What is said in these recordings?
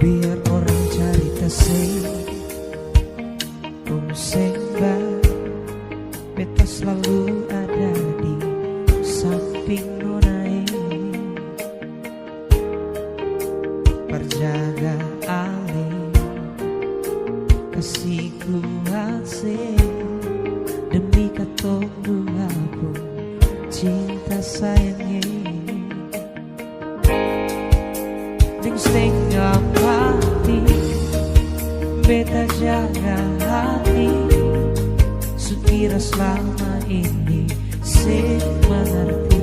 Biar orang cari kasih sembah, beta selalu ada di samping nonai, perjaga alih kasihku asih demi katong dua pun cinta sayangnya. Ning setengah mati beta jaga hati, sekira selama ini saya mengerti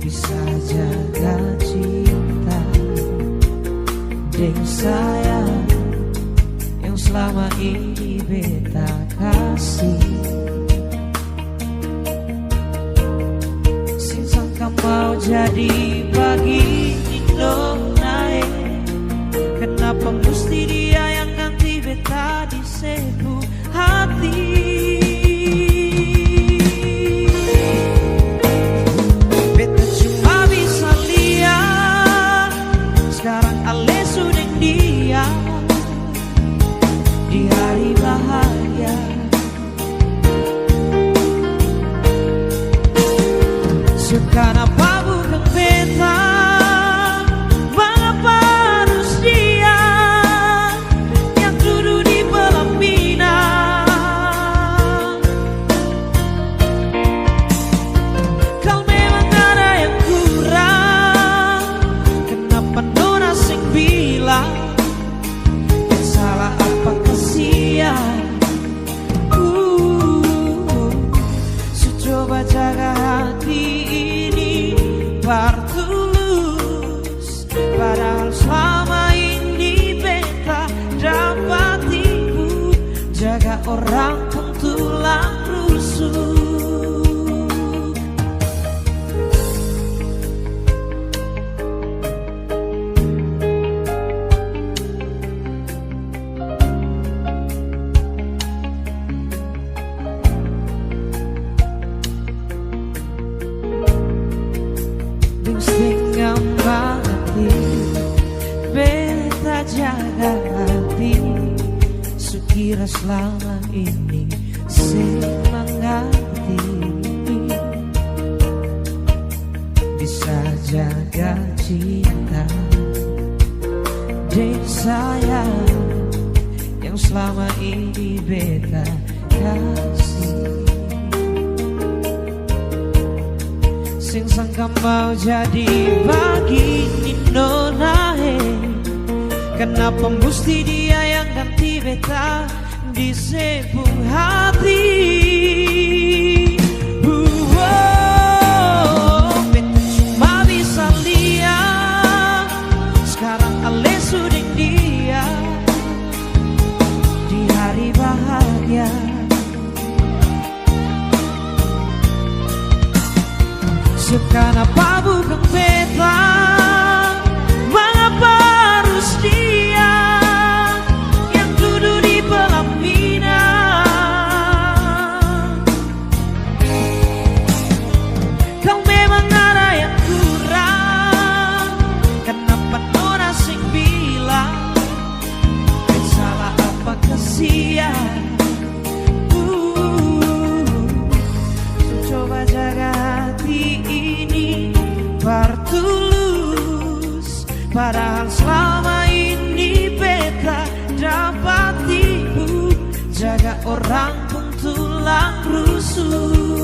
bisa jaga cinta dan sayang yang selama ini beta kasih. Sing sangka mau jadi bagi Indonesia, kenapa mesti dia yang ganti beta di sebuah hati? Beta cuma bisa lihat sekarang ale sudah dia di hari bahagia. Sekarang apa bukan beta? Coba jaga hati ini bertulus, padahal selama ini beta dapat ibu jaga orang pun tulang rusuk. Setengah mati beta jaga hati, sekira selama ini semangati bisa jaga cinta dan sayang yang selama ini beta kasih. Sing sangka mau jadi bagi Indonesia, kenapa mesti dia yang ganti beta di sebuah hati? Beta cuma bisa lihat sekarang ale sudah dia di hari bahagia. Sekarang apa bukan beta? Mengapa harus dia yang duduk di pelaminan? Kau memang ada yang kurang, kenapa nona sing bilang salah apa kesian? Coba jaga hati ini bertulus, padahal selama ini beta dapat ibu jaga orang pun tulang rusuk.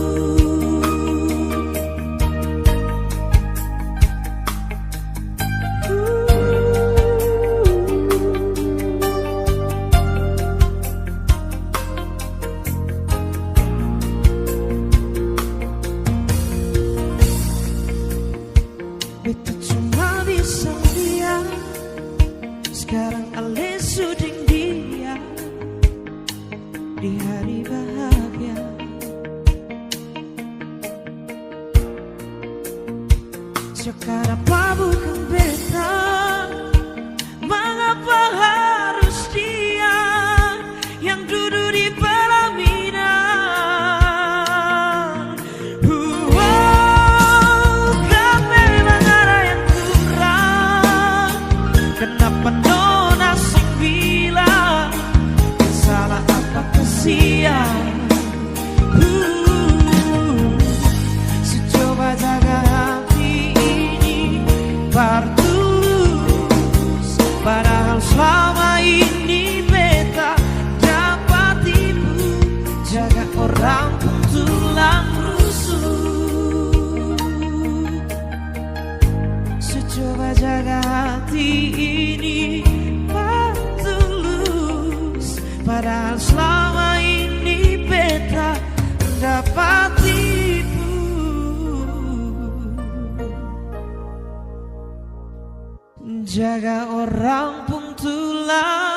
Beta cuma bisa lihat sekarang ale sudah dia di hari bahagia. Sekarang apa bukan beta? Mengapa harus dia yang duduk di pelaminan? Kau memang ada yang kurang. Coba jaga hati ini tak tulus, padahal selama ini beta dapat tipu. Jaga orang pun tulah